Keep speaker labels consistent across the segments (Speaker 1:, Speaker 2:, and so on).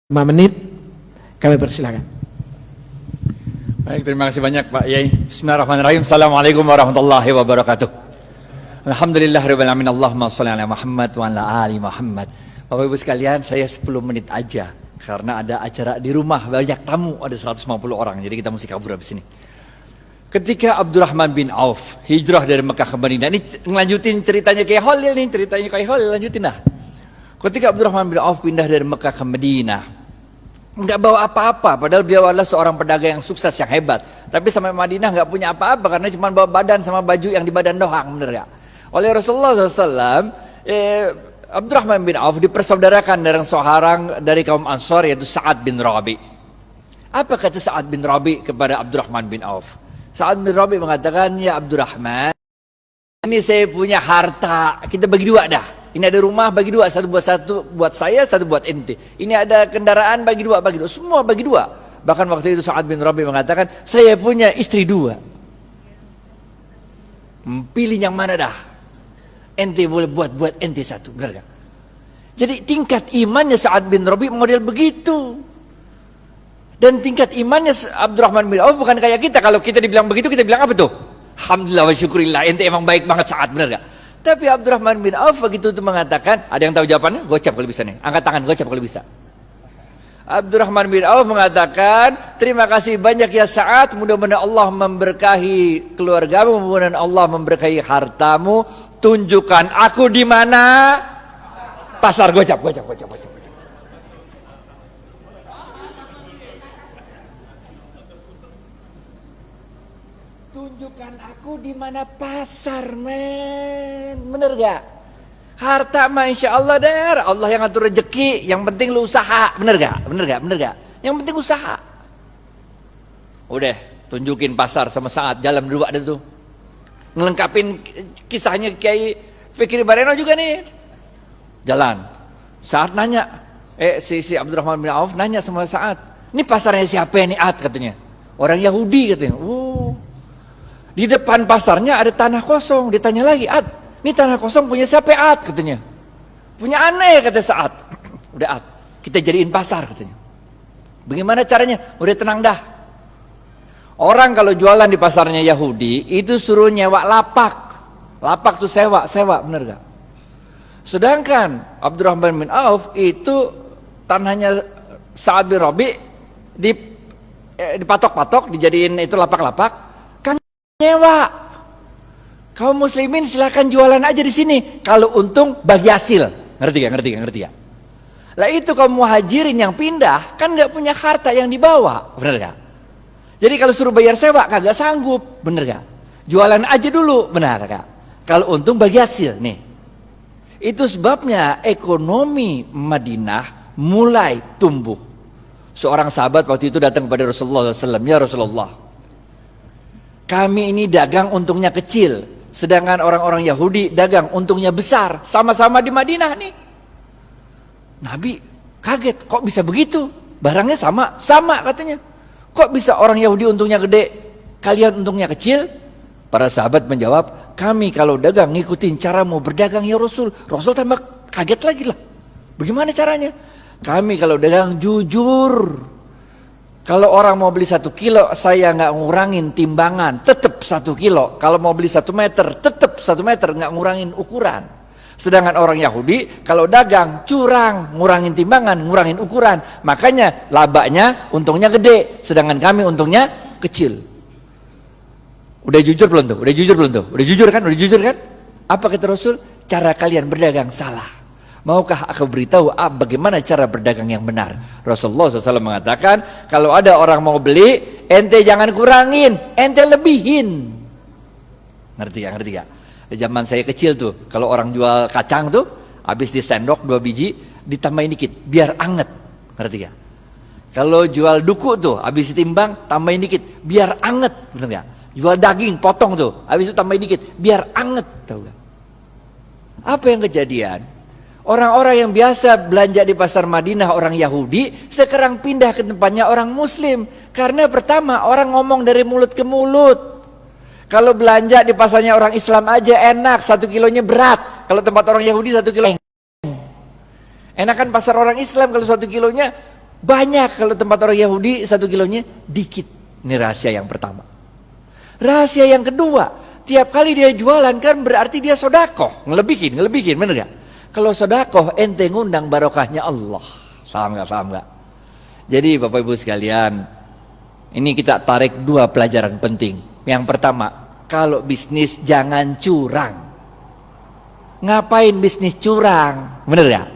Speaker 1: 5 menit kami persilakan.
Speaker 2: Baik, terima kasih banyak Pak Yai. Bismillahirrahmanirrahim. Assalamualaikum warahmatullahi wabarakatuh. Alhamdulillahirabbil alamin. Allahumma shalli ala Muhammad wa ala ali Muhammad. Bapak Ibu sekalian, saya 10 menit aja karena ada acara di rumah, banyak tamu, ada 150 orang. Jadi kita mesti kabur habis ini. Ketika Abdurrahman bin Auf hijrah dari Mekah ke Madinah, ini ngelanjutin ceritanya kayak Khalil nih, ceritanya kayak Khalil, lanjutin dah. Ketika Abdurrahman bin Auf pindah dari Mekah ke Madinah, nggak bawa apa-apa, padahal beliau adalah seorang pedagang yang sukses, yang hebat. Tapi sampai Madinah nggak punya apa-apa karena cuma bawa badan sama baju yang di badan doang, bener gak? Oleh Rasulullah SAW, Abdurrahman bin Auf dipersaudarakan dengan seorang dari kaum Ansar, yaitu Sa'ad bin Rabi. Apa kata Sa'ad bin Rabi kepada Abdurrahman bin Auf? Sa'ad bin Rabi mengatakan, ya Abdurrahman, ini saya punya harta, kita bagi dua dah. Ini ada rumah, bagi dua, satu buat saya, satu buat ente. Ini ada kendaraan, bagi dua, semua bagi dua. Bahkan waktu itu Sa'ad bin Rabi mengatakan, saya punya istri 2. Pilih yang mana dah? Ente boleh buat ente 1, benar gak? Jadi tingkat imannya Sa'ad bin Rabi model begitu. Dan tingkat imannya Abdurrahman bin Auf bukan kayak kita. Kalau kita dibilang begitu, kita bilang apa tuh? Alhamdulillah wa syukurillah, ente emang baik banget Sa'ad, benar gak? Tapi Abdurrahman bin Auf begitu itu mengatakan, ada yang tahu jawabannya? Gocap kalau bisa nih, angkat tangan, gocap kalau bisa. Abdurrahman bin Auf mengatakan, terima kasih banyak ya Sa'ad, mudah-mudahan Allah memberkahi keluargamu, mudah-mudahan Allah memberkahi hartamu. Tunjukkan aku di mana? Pasar. Gocap. Tunjukkan aku di mana pasar, men. Bener gak? Harta mah insya Allah der, Allah yang ngatur rezeki, yang penting lu usaha. Bener gak? Yang penting usaha. Udah, tunjukin pasar sama Sa'ad, jalan berdua ada tuh. Ngelengkapin kisahnya Kiai Fikri Bareno juga nih. Jalan. Sa'ad nanya, si Abdurrahman bin Auf nanya sama Sa'ad, ini pasarnya siapa ini Ad katanya? Orang Yahudi katanya. Di depan pasarnya ada tanah kosong. Ditanya lagi, Ad, ini tanah kosong punya siapa Ad katanya? Punya aneh kata Sa'ad. Udah Ad, kita jadiin pasar katanya. Bagaimana caranya? Udah tenang dah. Orang kalau jualan di pasarnya Yahudi itu suruh nyewa lapak. Lapak tuh sewa, bener gak? Sedangkan Abdurrahman bin Auf itu tanahnya Sa'ad bin Rabi dipatok-patok, dijadiin itu lapak-lapak, kan nyewa. Kaum muslimin silakan jualan aja di sini. Kalau untung bagi hasil. Ngerti gak? Lah itu kaum muhajirin yang pindah kan nggak punya harta yang dibawa, bener gak? Jadi kalau suruh bayar sewa kagak sanggup, bener gak? Jualan aja dulu, benar gak? Kalau untung bagi hasil nih. Itu sebabnya ekonomi Madinah mulai tumbuh. Seorang sahabat waktu itu datang kepada Rasulullah SAW, ya Rasulullah, kami ini dagang untungnya kecil, sedangkan orang-orang Yahudi dagang untungnya besar, sama-sama di Madinah nih. Nabi kaget, kok bisa begitu? Barangnya sama katanya. Kok bisa orang Yahudi untungnya gede, kalian untungnya kecil? Para sahabat menjawab, kami kalau dagang ngikutin caramu berdagang ya Rasul. Rasul tambah kaget lagi lah. Bagaimana caranya? Kami kalau dagang jujur. Kalau orang mau beli 1 kilo, saya nggak ngurangin timbangan, tetap 1 kilo. Kalau mau beli 1 meter, tetap 1 meter, nggak ngurangin ukuran. Sedangkan orang Yahudi kalau dagang curang, ngurangin timbangan, ngurangin ukuran. Makanya labanya untungnya gede, sedangkan kami untungnya kecil. Udah jujur belum tuh? Udah jujur kan? Apa kata Rasul? Cara kalian berdagang salah. Maukah aku beritahu bagaimana cara berdagang yang benar? Rasulullah SAW mengatakan, kalau ada orang mau beli, ente jangan kurangin, ente lebihin. Ngerti gak? Zaman saya kecil tuh, kalau orang jual kacang tuh, habis di sendok 2 biji, ditambahin dikit, biar anget. Ngerti gak? Kalau jual duku tuh, habis ditimbang, tambahin dikit, biar anget. Bener gak? Jual daging, potong tuh, habis itu tambahin dikit, biar anget. Tahu gak? Apa yang kejadian? Orang-orang yang biasa belanja di pasar Madinah, orang Yahudi, sekarang pindah ke tempatnya orang Muslim. Karena pertama, orang ngomong dari mulut ke mulut. Kalau belanja di pasarnya orang Islam aja enak, 1 kilonya berat. Kalau tempat orang Yahudi 1 kilo. Enakan pasar orang Islam kalau 1 kilonya Banyak kalau tempat orang Yahudi 1 kilonya dikit. Ini rahasia yang pertama. Rahasia yang kedua, tiap kali dia jualan kan berarti dia sodakoh, ngelebihin, bener gak? Kalau sodakoh ente ngundang barokahnya Allah. Paham gak? Jadi Bapak Ibu sekalian, ini kita tarik 2 pelajaran penting. Yang pertama, kalau bisnis jangan curang. Ngapain bisnis curang? Bener gak?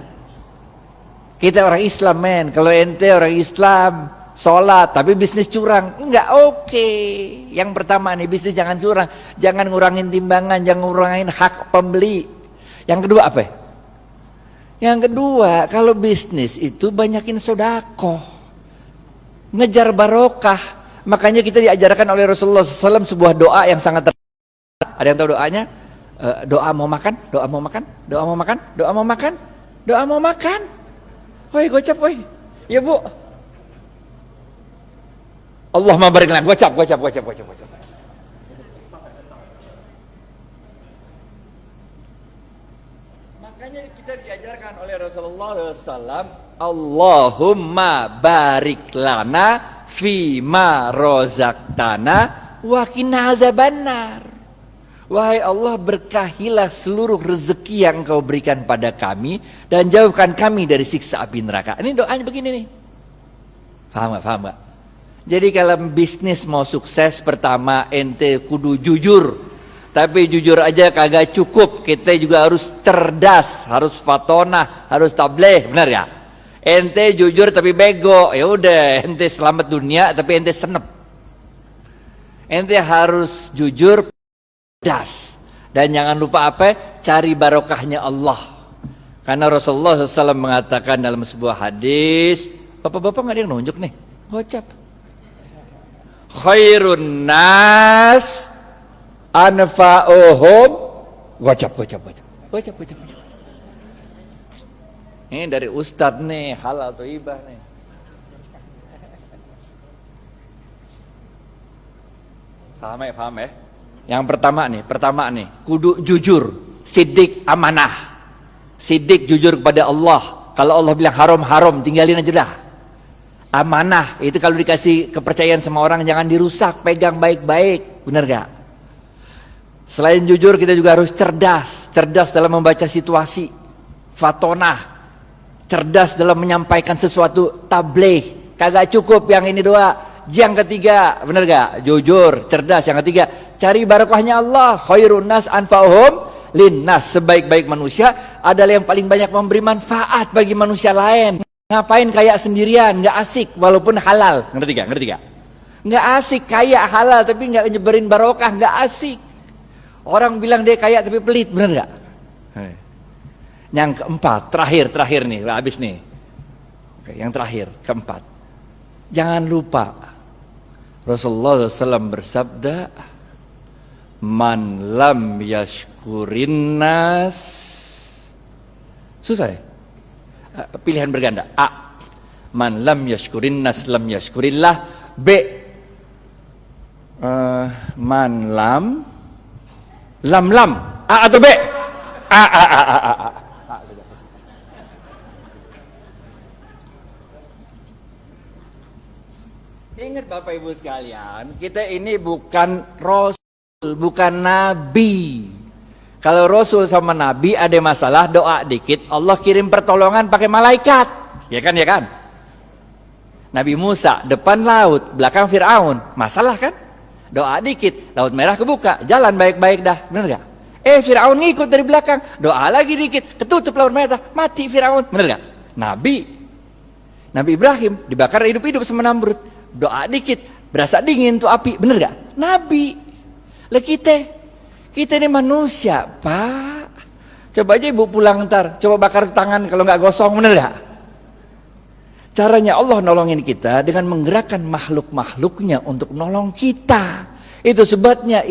Speaker 2: Kita orang Islam men, kalau ente orang Islam sholat tapi bisnis curang, enggak oke. Yang pertama nih, bisnis jangan curang, jangan ngurangin timbangan, jangan ngurangin hak pembeli. Yang kedua apa? Yang kedua, kalau bisnis itu banyakin sodakoh, ngejar barokah. Makanya kita diajarkan oleh Rasulullah SAW sebuah doa yang sangat terkenal. Ada yang tahu doanya? Doa mau makan, doa mau makan, doa mau makan, doa mau makan, doa mau makan. Woi gocap woi, ya bu. Allahumma barik lana, gocap. Makanya kita diajarkan oleh Rasulullah SAW, Allahumma barik lana fima rozaqtana wa qina azabannar. Wahai Allah, berkahilah seluruh rezeki yang Kau berikan pada kami dan jauhkan kami dari siksa api neraka. Ini doanya begini nih. Paham gak? Jadi kalau bisnis mau sukses, pertama ente kudu jujur. Tapi jujur aja kagak cukup, kita juga harus cerdas, harus fatonah, harus tabligh, benar ya? Ente jujur tapi bego, ya udah ente selamat dunia tapi ente senep. Ente harus jujur, cerdas, dan jangan lupa apa? Cari barokahnya Allah. Karena Rasulullah SAW mengatakan dalam sebuah hadis, bapak-bapak nggak ada yang nunjuk nih, gocap. Khairun nas anfa'uhum, gocap. Ini dari Ustadz nih, halal atau ibah nih. Paham ya? Yang pertama nih, kudu jujur, sidik amanah, sidik jujur kepada Allah. Kalau Allah bilang haram, tinggalin aja dah. Amanah itu kalau dikasih kepercayaan sama orang jangan dirusak, pegang baik-baik, benar gak? Selain jujur kita juga harus cerdas dalam membaca situasi, fatonah, cerdas dalam menyampaikan sesuatu, tabligh. Kagak cukup yang ini doa. Yang ketiga, benar gak? Jujur, cerdas. Yang ketiga, cari barokahnya Allah. Khairun nas anfa'uhum linnas. Sebaik-baik manusia adalah yang paling banyak memberi manfaat bagi manusia lain. Ngapain kaya sendirian, gak asik walaupun halal. Ngerti gak? Gak asik kaya halal tapi gak nyebarin barokah, gak asik. Orang bilang dia kaya tapi pelit, benar gak? Yang keempat, terakhir nih, habis nih. Oke, yang terakhir, keempat. Jangan lupa Rasulullah SAW bersabda, man lam yashkurin nas. Susah ya? Pilihan berganda. A, man lam yashkurin nas lam yashkurillah. B, man lam A atau B? A. Ingat Bapak Ibu sekalian, kita ini bukan Rasul, bukan Nabi. Kalau Rasul sama Nabi ada masalah, doa dikit, Allah kirim pertolongan pakai malaikat. Ya kan? Nabi Musa, depan laut, belakang Fir'aun. Masalah kan? Doa dikit, laut merah kebuka, jalan baik-baik dah. Bener gak? Fir'aun ngikut dari belakang, doa lagi dikit, ketutup laut merah, mati Fir'aun. Bener gak? Nabi Ibrahim dibakar hidup-hidup sama Namrud. Doa dikit, berasa dingin tuh api, bener gak? Nabi. Lah kita ini manusia, Pak. Coba aja ibu pulang ntar, coba bakar tangan kalau nggak gosong, bener gak? Caranya Allah nolongin kita dengan menggerakkan makhluk-makhluknya untuk nolong kita. Itu sebabnya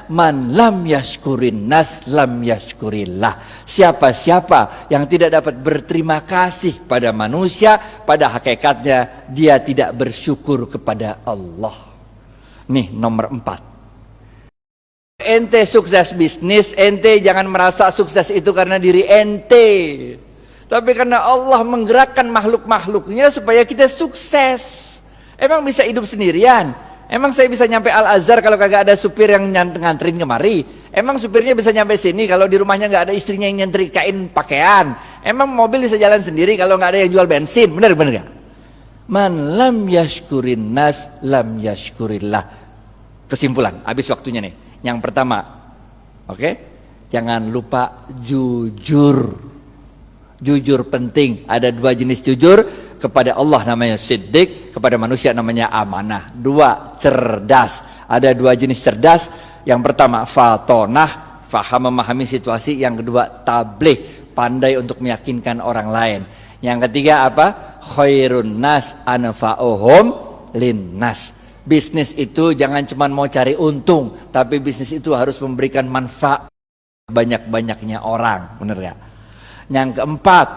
Speaker 2: man lam yashkurin nas lam yashkurillah. Siapa-siapa yang tidak dapat berterima kasih pada manusia, pada hakikatnya dia tidak bersyukur kepada Allah. Nih nomor 4. Ente sukses bisnis, ente jangan merasa sukses itu karena diri ente. Tapi karena Allah menggerakkan makhluk-makhluknya supaya kita sukses. Emang bisa hidup sendirian? Emang saya bisa nyampe Al-Azhar kalau kagak ada supir yang nganterin kemari? Emang supirnya bisa nyampe sini kalau di rumahnya nggak ada istrinya yang nyetrikain pakaian? Emang mobil bisa jalan sendiri kalau nggak ada yang jual bensin? Bener gak? Man lam yashkurin nas lam yashkurillah. Kesimpulan, habis waktunya nih. Yang pertama, oke? Jangan lupa jujur. Jujur penting. Ada 2 jenis jujur. Kepada Allah namanya siddiq, kepada manusia namanya amanah. 2, cerdas. Ada 2 jenis cerdas. Yang pertama fatonah, faham memahami situasi. Yang kedua tabligh, pandai untuk meyakinkan orang lain. Yang ketiga apa? Khairun nas anfa'uhum linnas. Bisnis itu jangan cuma mau cari untung, tapi bisnis itu harus memberikan manfaat banyak-banyaknya orang. Bener ya? Yang keempat,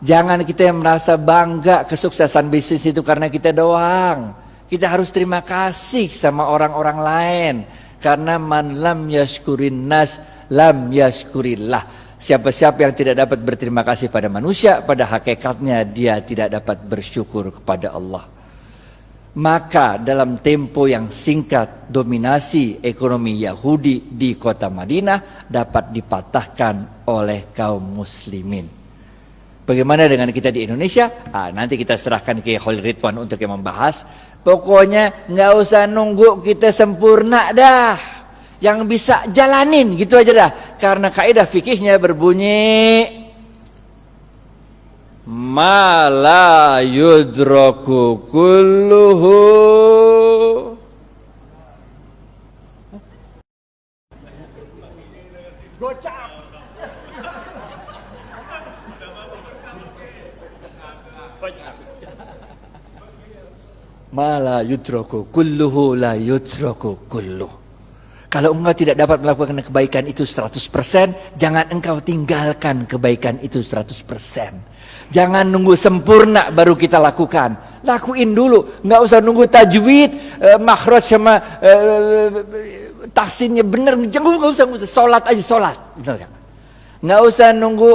Speaker 2: jangan kita yang merasa bangga kesuksesan bisnis itu karena kita doang. Kita harus terima kasih sama orang-orang lain. Karena man lam yashkurin nas lam yashkurillah. Siapa-siapa yang tidak dapat berterima kasih pada manusia, pada hakikatnya dia tidak dapat bersyukur kepada Allah. Maka dalam tempo yang singkat, dominasi ekonomi Yahudi di kota Madinah dapat dipatahkan oleh kaum muslimin. Bagaimana dengan kita di Indonesia? Nanti kita serahkan ke Khalil Ridwan untuk yang membahas. Pokoknya nggak usah nunggu kita sempurna dah. Yang bisa jalanin gitu aja dah. Karena kaidah fikihnya berbunyi ma la yudraku kulluhu ma la yudraku kulluhu la yudraku kulluh. Kalau engkau tidak dapat melakukan kebaikan itu 100%, jangan engkau tinggalkan kebaikan itu 100%. Jangan nunggu sempurna baru kita lakukan. Lakuin dulu, nggak usah nunggu tajwid, makhraj sama tahsinnya bener. Jangan nggak usah, sholat aja sholat, bener kan? Nggak usah nunggu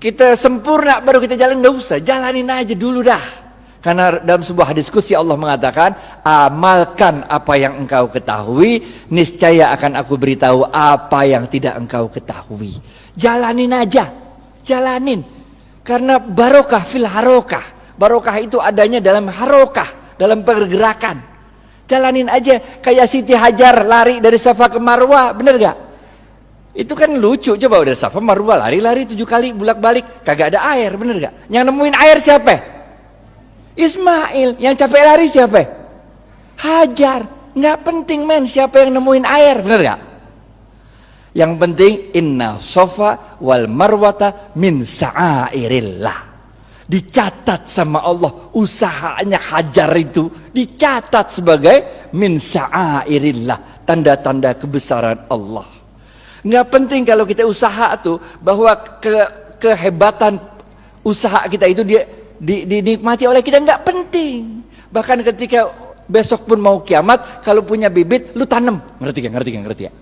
Speaker 2: kita sempurna baru kita jalan, nggak usah, jalanin aja dulu dah. Karena dalam sebuah hadis qudsi Allah mengatakan, amalkan apa yang engkau ketahui, niscaya akan aku beritahu apa yang tidak engkau ketahui. Jalanin aja, jalanin. Karena barokah fil harokah. Barokah itu adanya dalam harokah, dalam pergerakan. Jalanin aja, kayak Siti Hajar lari dari Safa ke Marwah, bener gak? Itu kan lucu, coba udah Safa Marwah lari-lari 7 kali bolak-balik, kagak ada air, bener gak? Yang nemuin air siapa? Ismail. Yang capek lari siapa? Hajar. Nggak penting men siapa yang nemuin air, bener gak? Yang penting inna sofa wal marwata min sa'airillah. Dicatat sama Allah usahanya Hajar itu, dicatat sebagai min sa'airillah, tanda-tanda kebesaran Allah. Nggak penting kalau kita usaha tuh bahwa kehebatan usaha kita itu dia dinikmati oleh kita, nggak penting. Bahkan ketika besok pun mau kiamat, kalau punya bibit lu tanam, ngerti ya?